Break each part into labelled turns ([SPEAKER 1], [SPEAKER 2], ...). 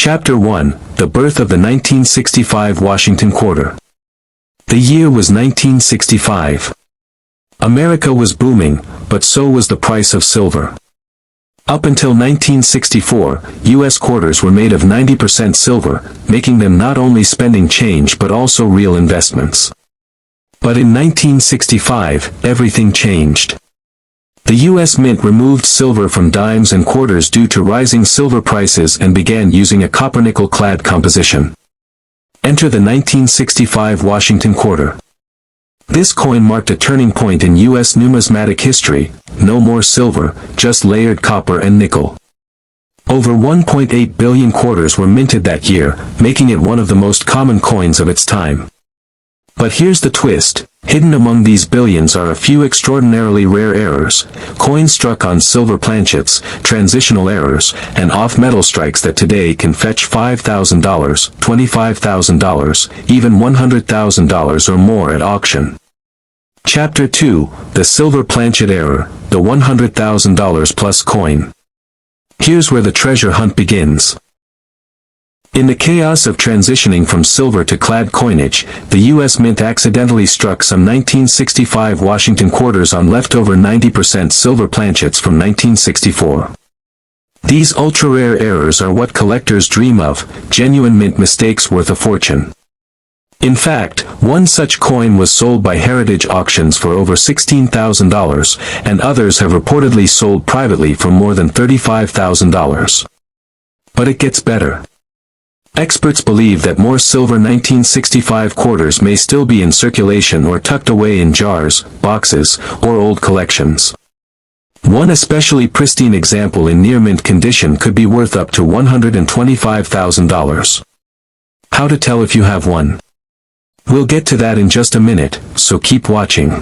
[SPEAKER 1] Chapter 1, The Birth of the 1965 Washington Quarter. The year was 1965. America was booming, but so was the price of silver. Up until 1964, U.S. quarters were made of 90% silver, making them not only spending change but also real investments. But in 1965, everything changed. The U.S. Mint removed silver from dimes and quarters due to rising silver prices and began using a copper-nickel-clad composition. Enter the 1965 Washington Quarter. This coin marked a turning point in U.S. numismatic history. No more silver, just layered copper and nickel. Over 1.8 billion quarters were minted that year, making it one of the most common coins of its time. But here's the twist. Hidden among these billions are a few extraordinarily rare errors, coins struck on silver planchets, transitional errors, and off-metal strikes that today can fetch $5,000, $25,000, even $100,000 or more at auction. Chapter 2, The Silver Planchet Error, the $100,000 plus coin. Here's where the treasure hunt begins. In the chaos of transitioning from silver to clad coinage, the U.S. Mint accidentally struck some 1965 Washington quarters on leftover 90% silver planchets from 1964. These ultra-rare errors are what collectors dream of, genuine mint mistakes worth a fortune. In fact, one such coin was sold by Heritage Auctions for over $16,000, and others have reportedly sold privately for more than $35,000. But it gets better. Experts believe that more silver 1965 quarters may still be in circulation or tucked away in jars, boxes, or old collections. One especially pristine example in near-mint condition could be worth up to $125,000. How to tell if you have one? We'll get to that in just a minute, so keep watching.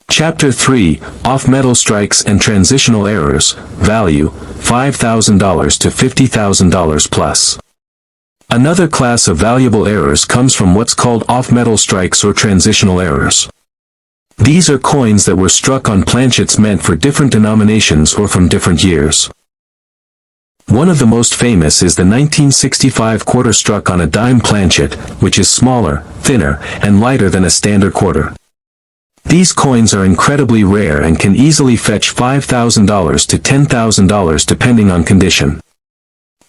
[SPEAKER 1] Chapter 3, Off-Metal Strikes and Transitional Errors, Value, $5,000 to $50,000 plus. Another class of valuable errors comes from what's called off-metal strikes or transitional errors. These are coins that were struck on planchets meant for different denominations or from different years. One of the most famous is the 1965 quarter struck on a dime planchet, which is smaller, thinner, and lighter than a standard quarter. These coins are incredibly rare and can easily fetch $5,000 to $10,000 depending on condition.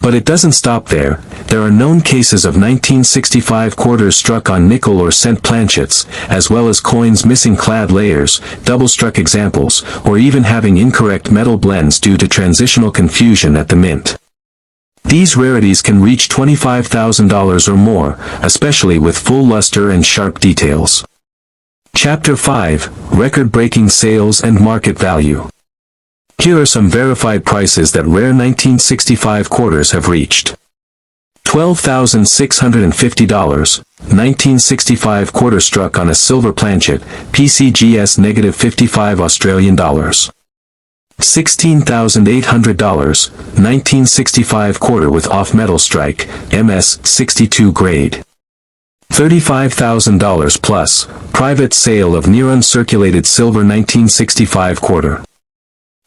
[SPEAKER 1] But it doesn't stop there. There are known cases of 1965 quarters struck on nickel or cent planchets, as well as coins missing clad layers, double-struck examples, or even having incorrect metal blends due to transitional confusion at the mint. These rarities can reach $25,000 or more, especially with full luster and sharp details. Chapter 5, Record-Breaking Sales and Market Value. Here are some verified prices that rare 1965 quarters have reached. $12,650, 1965 quarter struck on a silver planchet, PCGS -55 Australian dollars. $16,800, 1965 quarter with off-metal strike, MS 62 grade. $35,000 plus, private sale of near-uncirculated silver 1965 quarter.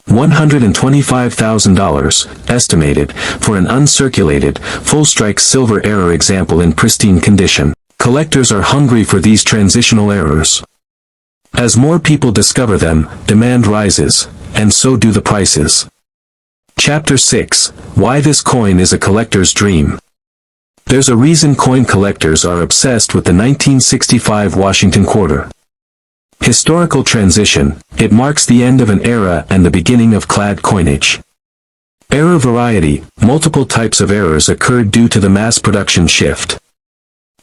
[SPEAKER 1] $125,000, estimated, for an uncirculated, full-strike silver error example in pristine condition. Collectors are hungry for these transitional errors. As more people discover them, demand rises, and so do the prices. Chapter 6, Why this coin is a collector's dream. There's a reason coin collectors are obsessed with the 1965 Washington quarter. Historical transition, it marks the end of an era and the beginning of clad coinage. Error variety, multiple types of errors occurred due to the mass production shift.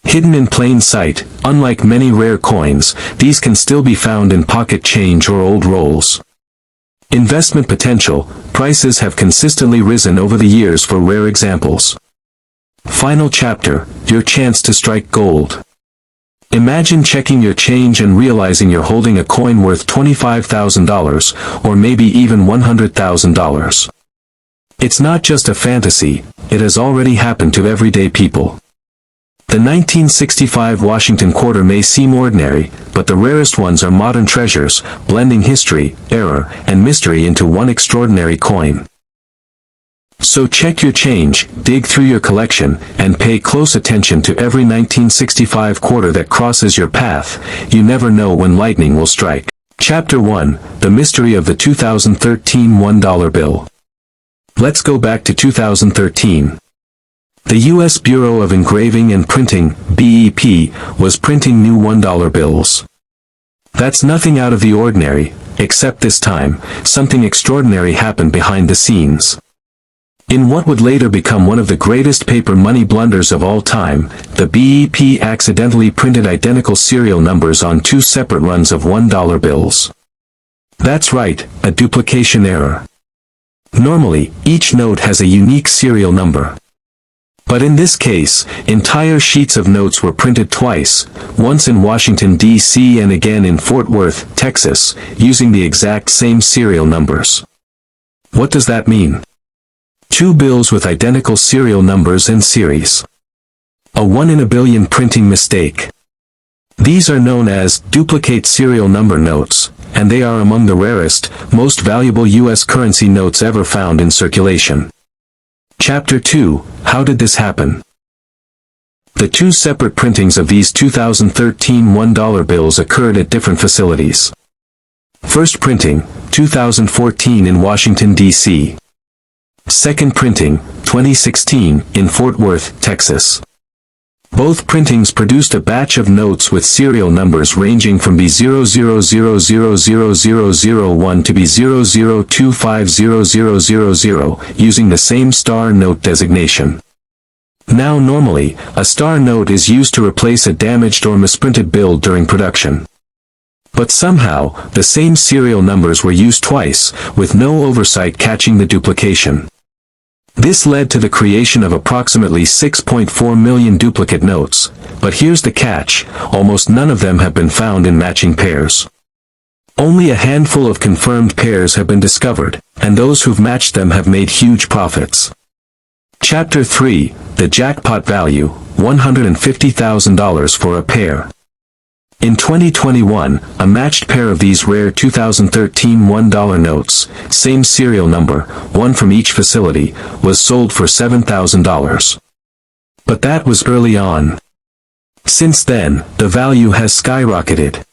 [SPEAKER 1] Hidden in plain sight, unlike many rare coins, these can still be found in pocket change or old rolls. Investment potential, prices have consistently risen over the years for rare examples. Final chapter, your chance to strike gold. Imagine checking your change and realizing you're holding a coin worth $25,000, or maybe even $100,000. It's not just a fantasy, it has already happened to everyday people. The 1965 Washington quarter may seem ordinary, but the rarest ones are modern treasures, blending history, error, and mystery into one extraordinary coin. So check your change, dig through your collection, and pay close attention to every 1965 quarter that crosses your path. You never know when lightning will strike. Chapter 1, The Mystery of the 2013 $1 Bill. Let's go back to 2013. The U.S. Bureau of Engraving and Printing, BEP, was printing new $1 bills. That's nothing out of the ordinary, except this time, something extraordinary happened behind the scenes. In what would later become one of the greatest paper money blunders of all time, the BEP accidentally printed identical serial numbers on two separate runs of $1 bills. That's right, a duplication error. Normally, each note has a unique serial number. But in this case, entire sheets of notes were printed twice, once in Washington, D.C. and again in Fort Worth, Texas, using the exact same serial numbers. What does that mean? Two bills with identical serial numbers and series. A 1 in a billion printing mistake. These are known as duplicate serial number notes, and they are among the rarest, most valuable U.S. currency notes ever found in circulation. Chapter 2, How did this happen? The two separate printings of these 2013 $1 bills occurred at different facilities. First printing, 2014 in Washington, D.C. Second printing, 2016, in Fort Worth, Texas. Both printings produced a batch of notes with serial numbers ranging from B00000001 to B00250000, using the same star note designation. Now normally, a star note is used to replace a damaged or misprinted bill during production. But somehow, the same serial numbers were used twice, with no oversight catching the duplication. This led to the creation of approximately 6.4 million duplicate notes, but here's the catch, almost none of them have been found in matching pairs. Only a handful of confirmed pairs have been discovered, and those who've matched them have made huge profits. Chapter 3, The Jackpot Value, $150,000 for a pair. In 2021, a matched pair of these rare 2013 $1 notes, same serial number, one from each facility, was sold for $7,000. But that was early on. Since then, the value has skyrocketed.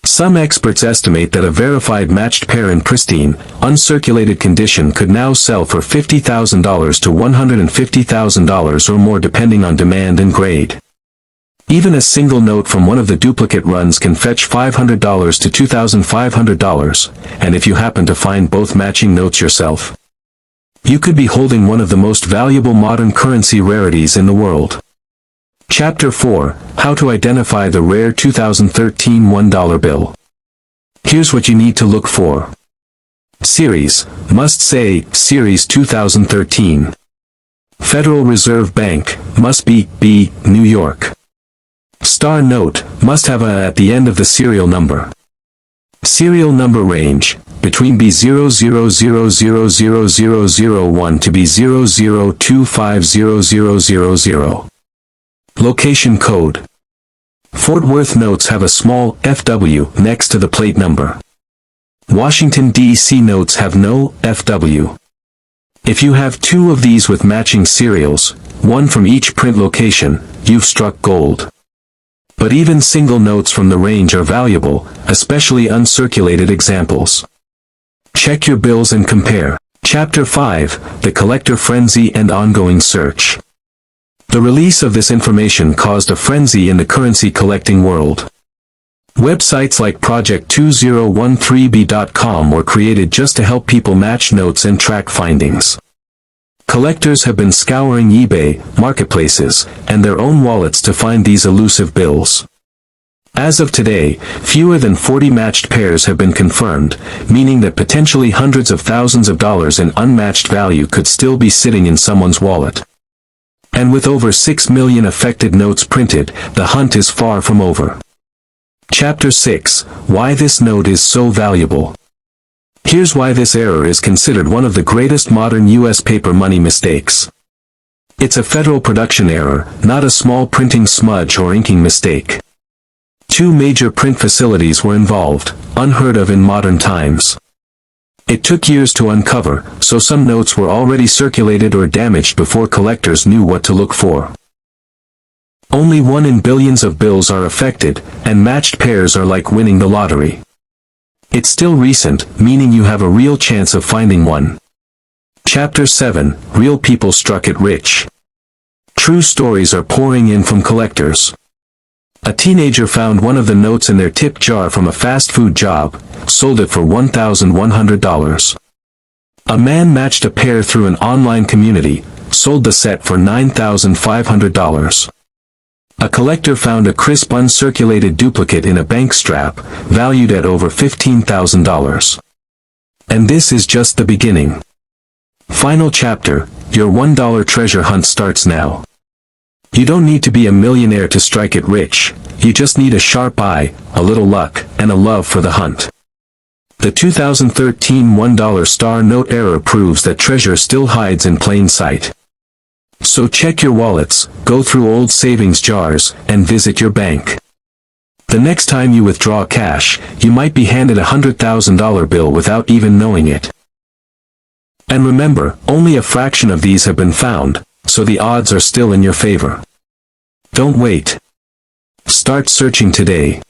[SPEAKER 1] Some experts estimate that a verified matched pair in pristine, uncirculated condition could now sell for $50,000 to $150,000 or more depending on demand and grade. Even a single note from one of the duplicate runs can fetch $500 to $2,500, and if you happen to find both matching notes yourself, you could be holding one of the most valuable modern currency rarities in the world. Chapter 4, How to Identify the Rare 2013 $1 Bill. Here's what you need to look for. Series, must say, Series 2013. Federal Reserve Bank, must be, B, New York. Star note, must have a at the end of the serial number. Serial number range, between B00000001 to B00250000. Location code. Fort Worth notes have a small FW next to the plate number. Washington, D.C. notes have no FW. If you have two of these with matching serials, one from each print location, you've struck gold. But even single notes from the range are valuable, especially uncirculated examples. Check your bills and compare. Chapter 5, The Collector Frenzy and Ongoing Search. The release of this information caused a frenzy in the currency collecting world. Websites like Project2013b.com were created just to help people match notes and track findings. Collectors have been scouring eBay, marketplaces, and their own wallets to find these elusive bills. As of today, fewer than 40 matched pairs have been confirmed, meaning that potentially hundreds of thousands of dollars in unmatched value could still be sitting in someone's wallet. And with over 6 million affected notes printed, the hunt is far from over. Chapter 6, Why this note is so valuable. Here's why this error is considered one of the greatest modern U.S. paper money mistakes. It's a federal production error, not a small printing smudge or inking mistake. Two major print facilities were involved, unheard of in modern times. It took years to uncover, so some notes were already circulated or damaged before collectors knew what to look for. Only 1 in billions of bills are affected, and matched pairs are like winning the lottery. It's still recent, meaning you have a real chance of finding one. Chapter 7, Real People Struck It Rich. True stories are pouring in from collectors. A teenager found one of the notes in their tip jar from a fast food job, sold it for $1,100. A man matched a pair through an online community, sold the set for $9,500. A collector found a crisp uncirculated duplicate in a bank strap, valued at over $15,000. And this is just the beginning. Final chapter, your $1 treasure hunt starts now. You don't need to be a millionaire to strike it rich, you just need a sharp eye, a little luck, and a love for the hunt. The 2013 $1 star note error proves that treasure still hides in plain sight. So check your wallets, go through old savings jars, and visit your bank. The next time you withdraw cash, you might be handed a $100,000 bill without even knowing it. And remember, only a fraction of these have been found, so the odds are still in your favor. Don't wait. Start searching today.